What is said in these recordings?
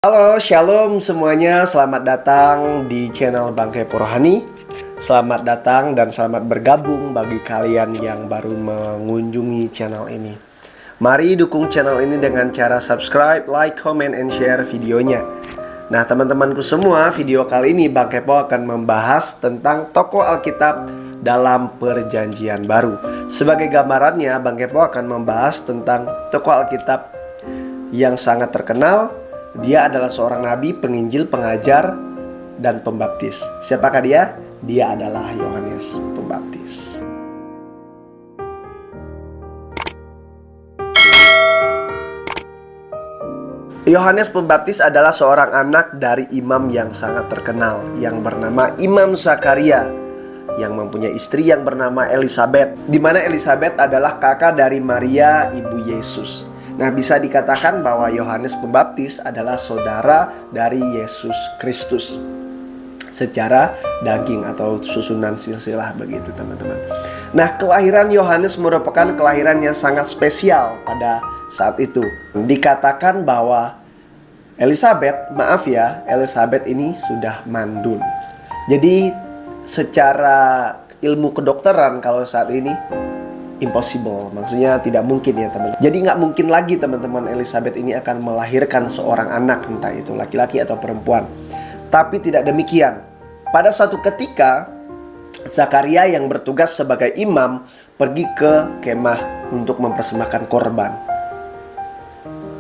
Halo, shalom semuanya. Selamat datang di channel Bang Kepo Rohani. Selamat datang dan selamat bergabung bagi kalian yang baru mengunjungi channel ini. Mari dukung channel ini dengan cara subscribe, like, comment, and share videonya. Nah, teman-temanku semua, video kali ini Bang Kepo akan membahas tentang tokoh Alkitab dalam Perjanjian Baru. Sebagai gambarannya, Bang Kepo akan membahas tentang tokoh Alkitab yang sangat terkenal. Dia adalah seorang nabi, penginjil, pengajar, dan pembaptis. Siapakah dia? Dia adalah Yohanes Pembaptis. Yohanes Pembaptis adalah seorang anak dari imam yang sangat terkenal yang bernama Imam Zakaria, yang mempunyai istri yang bernama Elisabet, di mana Elisabet adalah kakak dari Maria, ibu Yesus. Nah, bisa dikatakan bahwa Yohanes Pembaptis adalah saudara dari Yesus Kristus secara daging atau susunan silsilah begitu, teman-teman. Nah, kelahiran Yohanes merupakan kelahiran yang sangat spesial pada saat itu. Dikatakan bahwa Elisabet ini sudah mandul. Jadi secara ilmu kedokteran kalau saat ini impossible, maksudnya tidak mungkin ya teman. Jadi nggak mungkin lagi teman-teman Elisabet ini akan melahirkan seorang anak, entah itu laki-laki atau perempuan. Tapi tidak demikian. Pada suatu ketika Zakaria yang bertugas sebagai imam pergi ke kemah untuk mempersembahkan korban.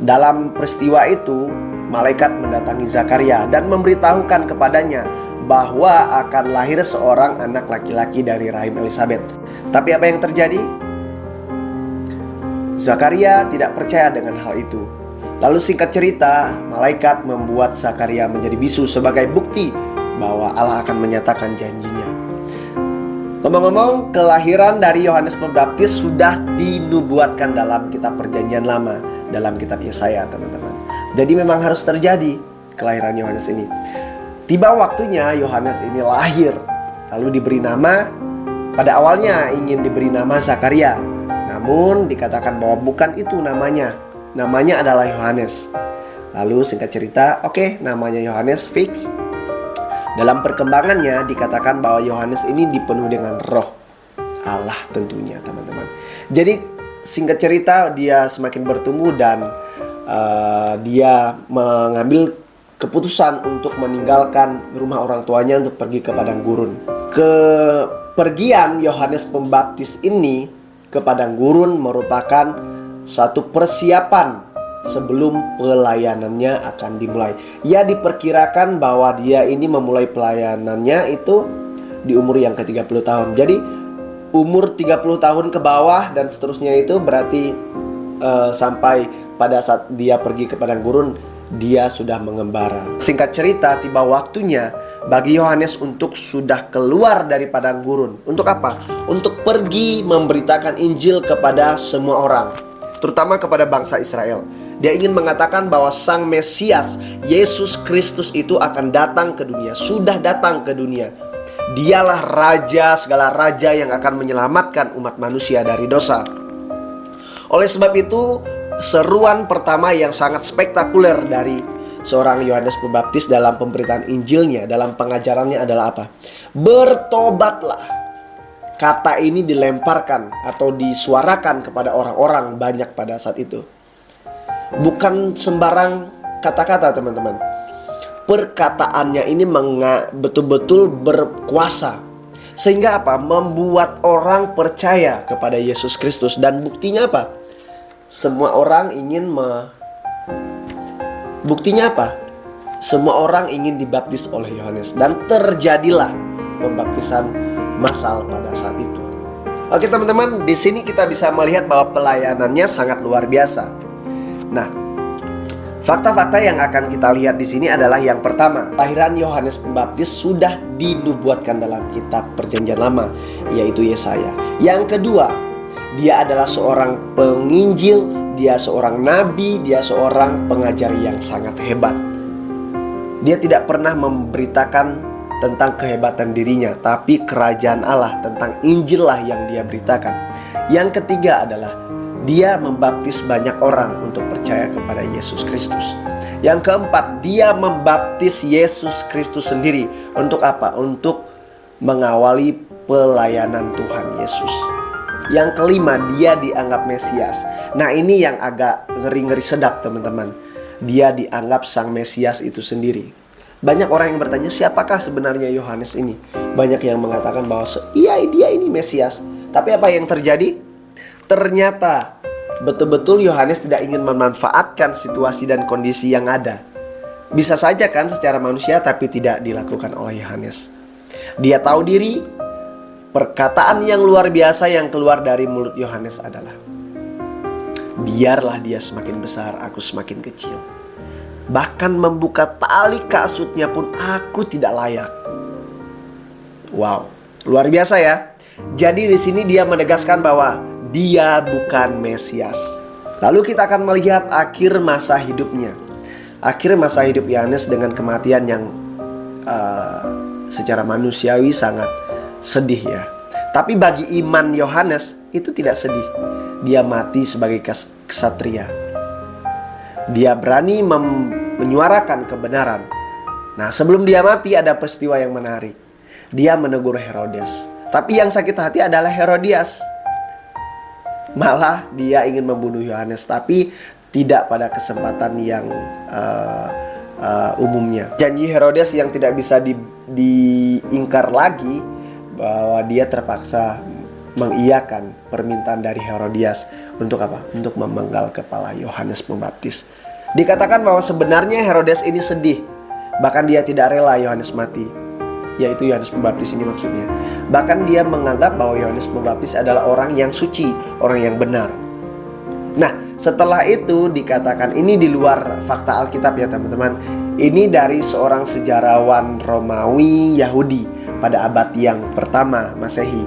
Dalam peristiwa itu, malaikat mendatangi Zakaria dan memberitahukan kepadanya bahwa akan lahir seorang anak laki-laki dari rahim Elisabet. Tapi apa yang terjadi? Zakaria tidak percaya dengan hal itu. Lalu singkat cerita, malaikat membuat Zakaria menjadi bisu sebagai bukti bahwa Allah akan menyatakan janjinya. Ngomong-ngomong, kelahiran dari Yohanes Pembaptis sudah dinubuatkan dalam kitab Perjanjian Lama, dalam kitab Yesaya, teman-teman. Jadi memang harus terjadi kelahiran Yohanes ini. Tiba waktunya Yohanes ini lahir, lalu diberi nama. Pada awalnya ingin diberi nama Zakaria, namun dikatakan bahwa bukan itu namanya. Namanya adalah Yohanes. Lalu singkat cerita, oke, namanya Yohanes fix. Dalam perkembangannya dikatakan bahwa Yohanes ini dipenuhi dengan roh Allah tentunya, teman-teman. Jadi singkat cerita dia semakin bertumbuh dan dia mengambil keputusan untuk meninggalkan rumah orang tuanya untuk pergi ke padang gurun. Kepergian Yohanes Pembaptis ini ke padang gurun merupakan satu persiapan sebelum pelayanannya akan dimulai. Ya, diperkirakan bahwa dia ini memulai pelayanannya itu di umur yang ke-30 tahun. Jadi umur 30 tahun ke bawah dan seterusnya itu berarti sampai pada saat dia pergi ke padang gurun dia sudah mengembara. Singkat cerita, tiba waktunya bagi Yohanes untuk sudah keluar dari padang gurun. Untuk apa? Untuk pergi memberitakan Injil kepada semua orang, terutama kepada bangsa Israel. Dia ingin mengatakan bahwa Sang Mesias, Yesus Kristus itu akan datang ke dunia, sudah datang ke dunia. Dialah raja, segala raja yang akan menyelamatkan umat manusia dari dosa. Oleh sebab itu, seruan pertama yang sangat spektakuler dari seorang Yohanes Pembaptis dalam pemberitaan Injilnya, dalam pengajarannya adalah apa? Bertobatlah. Kata ini dilemparkan atau disuarakan kepada orang-orang banyak pada saat itu. Bukan sembarang kata-kata, teman-teman. Perkataannya ini betul-betul berkuasa. Sehingga apa? Membuat orang percaya kepada Yesus Kristus. Dan buktinya apa? Semua orang ingin Buktinya apa? Semua orang ingin dibaptis oleh Yohanes. Dan terjadilah pembaptisan massal pada saat itu. Oke teman-teman, di sini kita bisa melihat bahwa pelayanannya sangat luar biasa. Nah, fakta-fakta yang akan kita lihat di sini adalah yang pertama, kelahiran Yohanes Pembaptis sudah dinubuatkan dalam kitab Perjanjian Lama, yaitu Yesaya. Yang kedua, dia adalah seorang penginjil, dia seorang nabi, dia seorang pengajar yang sangat hebat. Dia tidak pernah memberitakan tentang kehebatan dirinya, tapi kerajaan Allah, tentang Injil lah yang dia beritakan. Yang ketiga adalah dia membaptis banyak orang untuk percaya kepada Yesus Kristus. Yang keempat, dia membaptis Yesus Kristus sendiri. Untuk apa? Untuk mengawali pelayanan Tuhan Yesus. Yang kelima, dia dianggap Mesias. Nah, ini yang agak ngeri-ngeri sedap, teman-teman. Dia dianggap sang Mesias itu sendiri. Banyak orang yang bertanya, siapakah sebenarnya Yohanes ini? Banyak yang mengatakan bahwa iya, dia ini Mesias. Tapi apa yang terjadi? Ternyata betul-betul Yohanes tidak ingin memanfaatkan situasi dan kondisi yang ada. Bisa saja kan secara manusia, tapi tidak dilakukan oleh Yohanes. Dia tahu diri. Perkataan yang luar biasa yang keluar dari mulut Yohanes adalah, biarlah dia semakin besar, aku semakin kecil. Bahkan membuka tali kasutnya pun aku tidak layak. Wow, luar biasa ya. Jadi di sini dia menegaskan bahwa dia bukan Mesias. Lalu kita akan melihat akhir masa hidupnya. Akhir masa hidup Yohanes dengan kematian yang secara manusiawi sangat sedih ya. Tapi bagi iman Yohanes itu tidak sedih. Dia mati sebagai ksatria. Dia berani menyuarakan kebenaran. Nah, sebelum dia mati ada peristiwa yang menarik. Dia menegur Herodes. Tapi yang sakit hati adalah Herodias. Malah dia ingin membunuh Yohanes, tapi tidak pada kesempatan yang umumnya. Janji Herodes yang tidak bisa diingkar lagi, bahwa dia terpaksa mengiyakan permintaan dari Herodias. Untuk apa? Untuk memenggal kepala Yohanes Pembaptis. Dikatakan bahwa sebenarnya Herodes ini sedih. Bahkan dia tidak rela Yohanes mati. Yaitu Yohanes Pembaptis ini maksudnya. Bahkan dia menganggap bahwa Yohanes Pembaptis adalah orang yang suci, orang yang benar. Nah, setelah itu dikatakan, ini di luar fakta Alkitab ya teman-teman. Ini dari seorang sejarawan Romawi Yahudi pada abad yang pertama Masehi.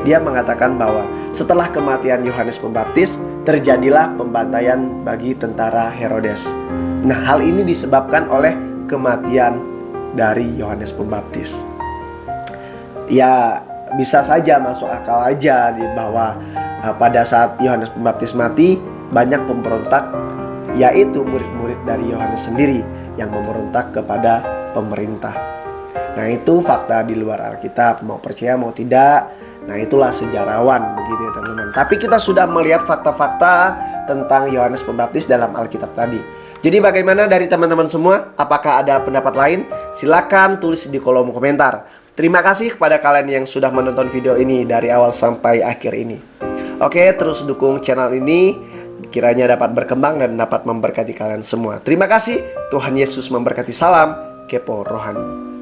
Dia mengatakan bahwa setelah kematian Yohanes Pembaptis, terjadilah pembantaian bagi tentara Herodes. Nah, hal ini disebabkan oleh kematian dari Yohanes Pembaptis. Ya, bisa saja masuk akal aja bahwa pada saat Yohanes Pembaptis mati, banyak pemberontak, yaitu murid-murid dari Yohanes sendiri yang memberontak kepada pemerintah. Nah, itu fakta di luar Alkitab, mau percaya mau tidak. Nah, itulah sejarawan begitu ya teman-teman. Tapi kita sudah melihat fakta-fakta tentang Yohanes Pembaptis dalam Alkitab tadi. Jadi bagaimana dari teman-teman semua? Apakah ada pendapat lain? Silakan tulis di kolom komentar. Terima kasih kepada kalian yang sudah menonton video ini dari awal sampai akhir ini. Oke, terus dukung channel ini, kiranya dapat berkembang dan dapat memberkati kalian semua. Terima kasih, Tuhan Yesus memberkati. Salam Kepo Rohani.